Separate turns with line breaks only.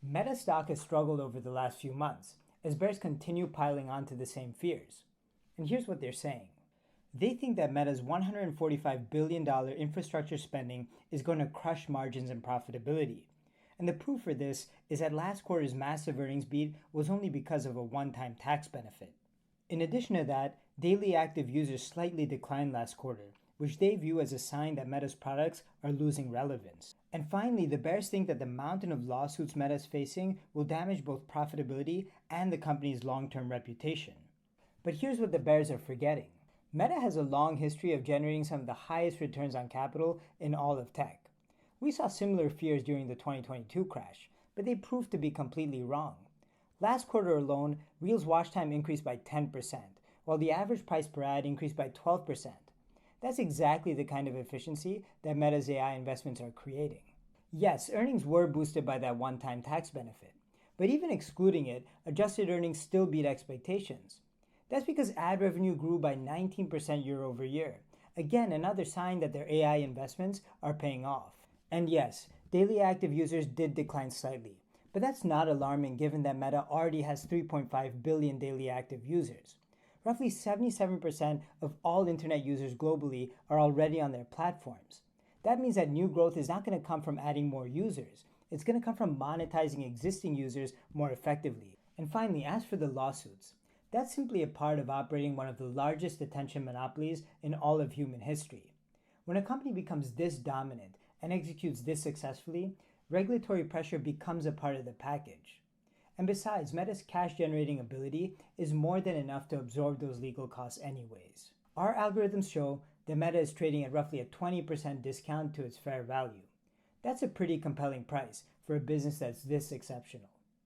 Meta stock has struggled over the last few months as bears continue piling onto the same fears. And here's what they're saying. They think that Meta's $145 billion infrastructure spending is going to crush margins and profitability. And the proof for this is that last quarter's massive earnings beat was only because of a one-time tax benefit. In addition to that, daily active users slightly declined last quarter, which they view as a sign that Meta's products are losing relevance. And finally, the bears think that the mountain of lawsuits Meta is facing will damage both profitability and the company's long-term reputation. But here's what the bears are forgetting. Meta has a long history of generating some of the highest returns on capital in all of tech. We saw similar fears during the 2022 crash, but they proved to be completely wrong. Last quarter alone, Reels watch time increased by 10%, while the average price per ad increased by 12%. That's exactly the kind of efficiency that Meta's AI investments are creating. Yes, earnings were boosted by that one-time tax benefit, but even excluding it, adjusted earnings still beat expectations. That's because ad revenue grew by 19% year over year. Again, another sign that their AI investments are paying off. And yes, daily active users did decline slightly, but that's not alarming given that Meta already has 3.5 billion daily active users. Roughly 77% of all internet users globally are already on their platforms. That means that new growth is not going to come from adding more users. It's going to come from monetizing existing users more effectively. And finally, as for the lawsuits, that's simply a part of operating one of the largest attention monopolies in all of human history. When a company becomes this dominant and executes this successfully, regulatory pressure becomes a part of the package. And besides, Meta's cash-generating ability is more than enough to absorb those legal costs anyways. Our algorithms show that Meta is trading at roughly a 20% discount to its fair value. That's a pretty compelling price for a business that's this exceptional.